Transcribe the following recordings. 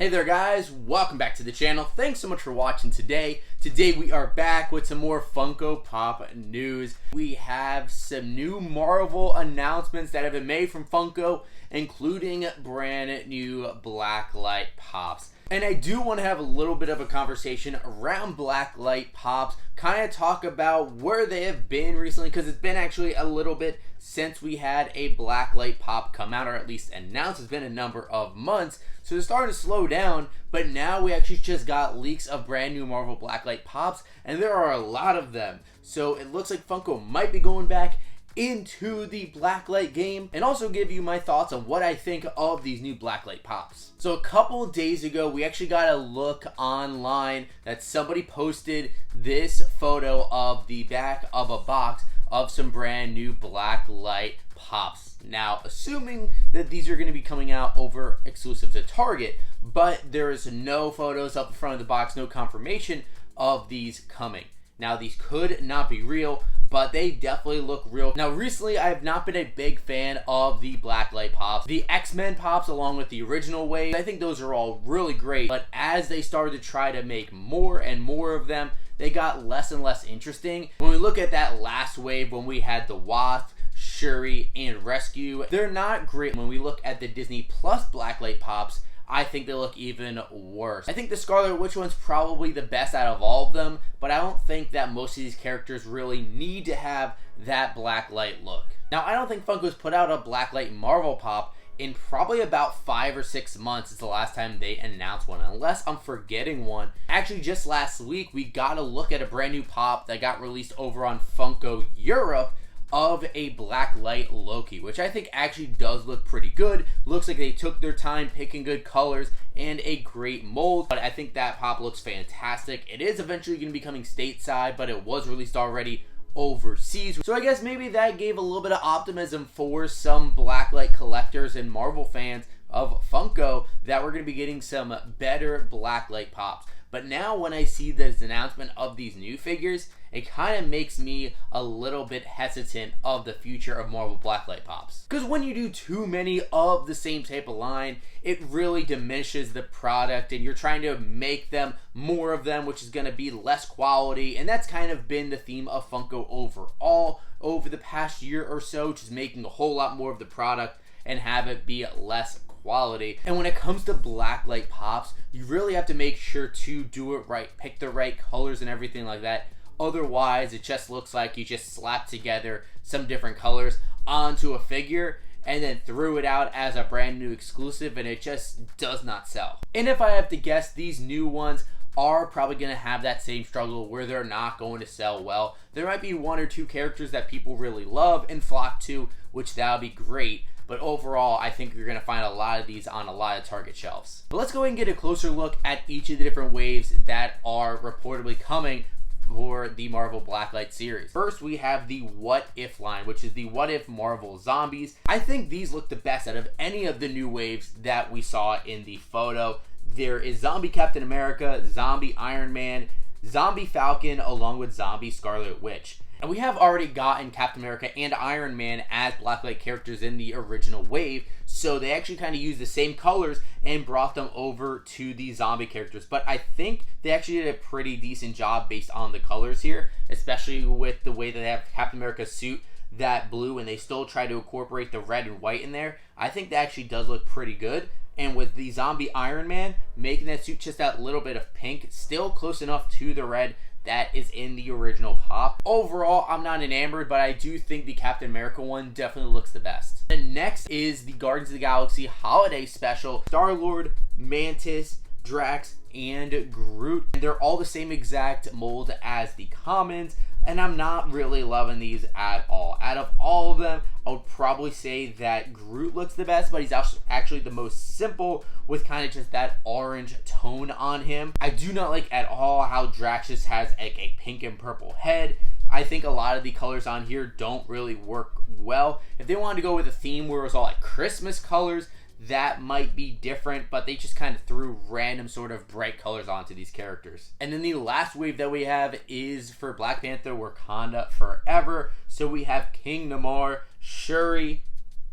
Hey there guys, welcome back to the channel. Thanks so much for watching today. Today we are back with some more Funko Pop news. We have some new Marvel announcements that have been made from Funko, including brand new BlackLight Pops. And I do want to have a little bit of a conversation around BlackLight Pops, kind of talk about where they have been recently, because it's been actually a little bit since we had a BlackLight Pop come out, or at least announced. It's been a number of months, so it's starting to slow down, but now we actually just got leaks of brand new Marvel BlackLight Pops, and there are a lot of them. So it looks like Funko might be going back into the BlackLight game, and also give you my thoughts on what I think of these new BlackLight Pops. So a couple days ago, we actually got a look online that somebody posted this photo of the back of a box of some brand new BlackLight Pops. Now, assuming that these are going to be coming out over exclusive to Target, but there is no photos up the front of the box, no confirmation of these coming. Now, these could not be real, but they definitely look real. Now, recently, I have not been a big fan of the BlackLight Pops. The X-Men Pops, along with the original wave, I think those are all really great, but as they started to try to make more and more of them, they got less and less interesting. When we look at that last wave, when we had the Wasp, Shuri, and Rescue, they're not great. When we look at the Disney Plus BlackLight Pops, I think they look even worse. I think the Scarlet Witch one's probably the best out of all of them, but I don't think that most of these characters really need to have that BlackLight look. Now, I don't think Funko's put out a BlackLight Marvel Pop in probably about 5 or 6 months. It's the last time they announced one, unless I'm forgetting one. Actually, just last week, we got a look at a brand new pop that got released over on Funko Europe of a BlackLight Loki, which I think actually does look pretty good. Looks like they took their time picking good colors and a great mold, but I think that pop looks fantastic. It is eventually going to be coming stateside, but it was released already overseas, so I guess maybe that gave a little bit of optimism for some BlackLight collectors and Marvel fans of Funko that we're going to be getting some better BlackLight Pops. But now when I see this announcement of these new figures, it kind of makes me a little bit hesitant of the future of Marvel BlackLight Pops. Because when you do too many of the same type of line, it really diminishes the product, and you're trying to make them more of them, which is going to be less quality. And that's kind of been the theme of Funko overall over the past year or so, just making a whole lot more of the product and have it be less quality. And when it comes to BlackLight Pops, you really have to make sure to do it right, pick the right colors and everything like that. Otherwise, it just looks like you just slapped together some different colors onto a figure and then threw it out as a brand new exclusive, and it just does not sell. And if I have to guess, these new ones are probably going to have that same struggle where they're not going to sell well. There might be 1 or 2 characters that people really love and flock to, which that would be great. But overall, I think you're going to find a lot of these on a lot of Target shelves. But let's go ahead and get a closer look at each of the different waves that are reportedly coming for the Marvel BlackLight series. First, we have the What If line, which is the What If Marvel Zombies. I think these look the best out of any of the new waves that we saw in the photo. There is Zombie Captain America, Zombie Iron Man, Zombie Falcon, along with Zombie Scarlet Witch. And we have already gotten Captain America and Iron Man as BlackLight characters in the original wave, so they actually kind of used the same colors and brought them over to the zombie characters. But I think they actually did a pretty decent job based on the colors here, especially with the way that they have Captain America's suit, that blue, and they still try to incorporate the red and white in there. I think that actually does look pretty good. And with the Zombie Iron Man, making that suit just that little bit of pink, still close enough to the red that is in the original pop. Overall, I'm not enamored, but I do think the Captain America one definitely looks the best. The next is the Guardians of the Galaxy Holiday Special. Star-Lord, Mantis, Drax, and Groot. And they're all the same exact mold as the commons, and I'm not really loving these at all. Out of all of them, I would probably say that Groot looks the best, but he's actually the most simple with kind of just that orange tone on him. I do not like at all how Drax just has like a pink and purple head. I think a lot of the colors on here don't really work well. If they wanted to go with a theme where it was all like Christmas colors, that might be different, but they just kind of threw random sort of bright colors onto these characters. And then the last wave that we have is for Black Panther Wakanda Forever. So we have King Namor, Shuri,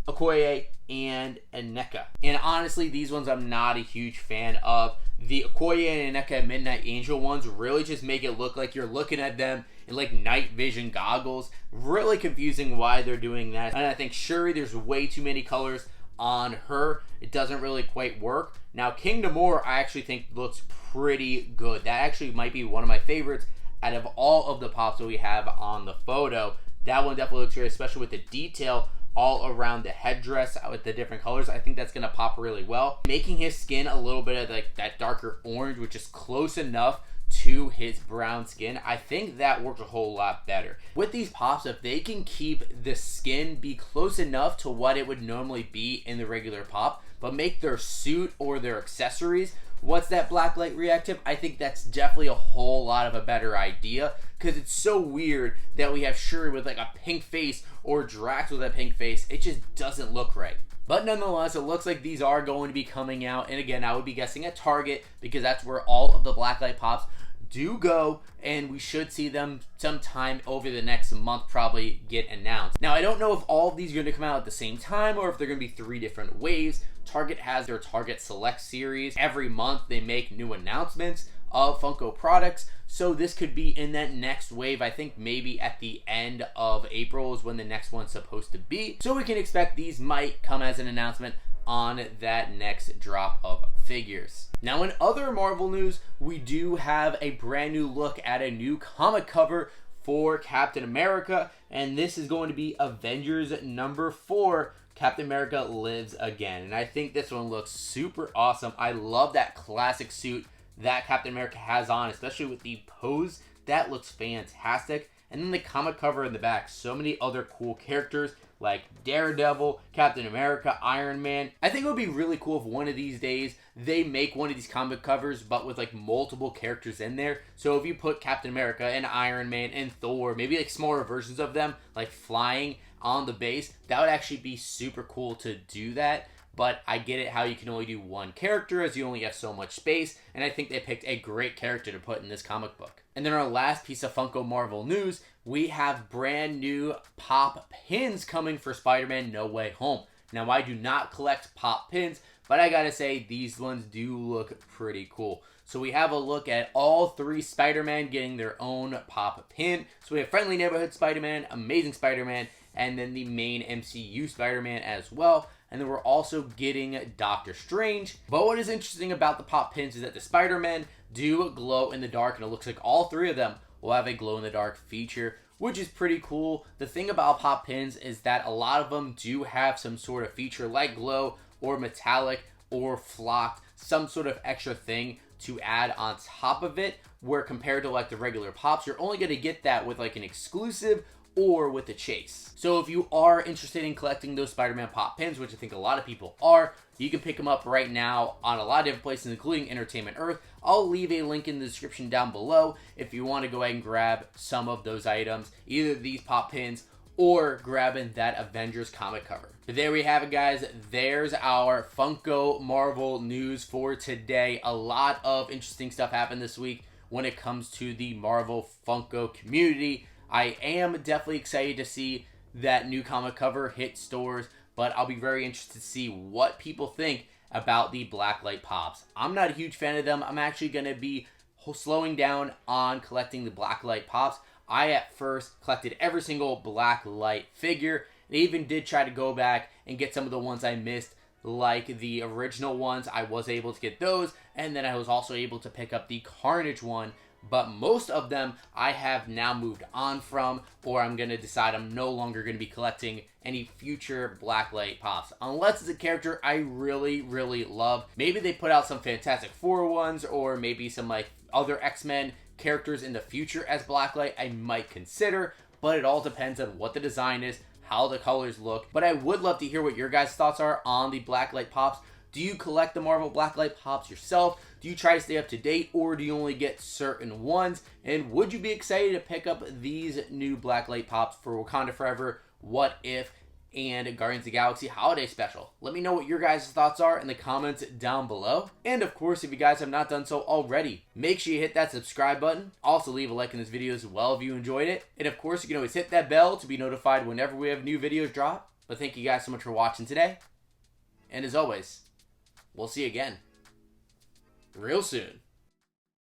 Okoye, and Aneka. And honestly, these ones I'm not a huge fan of. The Okoye and Aneka Midnight Angel ones really just make it look like you're looking at them in like night vision goggles. Really confusing why they're doing that. And I think Shuri, there's way too many colors on her. It doesn't really quite work. Now, King Namor, I actually think looks pretty good. That actually might be one of my favorites out of all of the pops that we have on the photo. That one definitely looks great, especially with the detail all around the headdress with the different colors. I think that's going to pop really well. Making his skin a little bit of like that darker orange, which is close enough to his brown skin, I think that works a whole lot better. With these pops, if they can keep the skin be close enough to what it would normally be in the regular pop, but make their suit or their accessories what's that blacklight reactive, I think that's definitely a whole lot of a better idea, because it's so weird that we have Shuri with like a pink face or Drax with a pink face. It just doesn't look right. But nonetheless, it looks like these are going to be coming out, and again, I would be guessing at Target, because that's where all of the blacklight pops do go, and we should see them sometime over the next month probably get announced. Now, I don't know if all of these are going to come out at the same time or if they're going to be 3 different waves. Target has their Target Select series. Every month they make new announcements of Funko products, so this could be in that next wave. I think maybe at the end of April is when the next one's supposed to be, so we can expect these might come as an announcement on that next drop of figures. Now, in other Marvel news, we do have a brand new look at a new comic cover for Captain America, and this is going to be Avengers #4, Captain America Lives Again. And I think this one looks super awesome. I love that classic suit that Captain America has on, especially with the pose. That looks fantastic. And then the comic cover in the back, so many other cool characters like Daredevil, Captain America, Iron Man. I think it would be really cool if one of these days they make one of these comic covers but with like multiple characters in there. So if you put Captain America and Iron Man and Thor, maybe like smaller versions of them like flying on the base, that would actually be super cool to do that. But I get it how you can only do one character as you only have so much space, and I think they picked a great character to put in this comic book. And then our last piece of Funko Marvel news, we have brand new pop pins coming for Spider-Man No Way Home. Now, I do not collect pop pins, but I gotta say these ones do look pretty cool. So we have a look at all 3 Spider-Man getting their own pop pin. So we have Friendly Neighborhood Spider-Man, Amazing Spider-Man, and then the main MCU Spider-Man as well. And then we're also getting Doctor Strange. But what is interesting about the pop pins is that the Spider-Man do glow in the dark, and it looks like all 3 of them will have a glow in the dark feature, which is pretty cool. The thing about pop pins is that a lot of them do have some sort of feature like glow or metallic or flocked, some sort of extra thing to add on top of it, where compared to like the regular pops, you're only going to get that with like an exclusive or with a chase. So if you are interested in collecting those Spider-Man pop pins, which I think a lot of people are, you can pick them up right now on a lot of different places, including Entertainment Earth. I'll leave a link in the description down below if you want to go ahead and grab some of those items, either these pop pins or grabbing that Avengers comic cover. But there we have it, guys. There's our Funko Marvel news for today. A lot of interesting stuff happened this week when it comes to the Marvel Funko community. I am definitely excited to see that new comic cover hit stores, but I'll be very interested to see what people think about the Blacklight Pops. I'm not a huge fan of them. I'm actually going to be slowing down on collecting the Blacklight Pops. I at first collected every single Blacklight figure, and even did try to go back and get some of the ones I missed, like the original ones. I was able to get those, and then I was also able to pick up the Carnage one. But most of them I have now moved on from, or I'm going to decide I'm no longer going to be collecting any future Blacklight Pops. Unless it's a character I really, really love. Maybe they put out some Fantastic Four ones, or maybe some like other X-Men characters in the future as Blacklight I might consider. But it all depends on what the design is, how the colors look. But I would love to hear what your guys' thoughts are on the Blacklight Pops. Do you collect the Marvel Blacklight Pops yourself? Do you try to stay up to date, or do you only get certain ones? And would you be excited to pick up these new Blacklight Pops for Wakanda Forever, What If, and Guardians of the Galaxy Holiday Special? Let me know what your guys' thoughts are in the comments down below. And of course, if you guys have not done so already, make sure you hit that subscribe button. Also, leave a like in this video as well if you enjoyed it. And of course, you can always hit that bell to be notified whenever we have new videos drop. But thank you guys so much for watching today. And as always, we'll see you again real soon.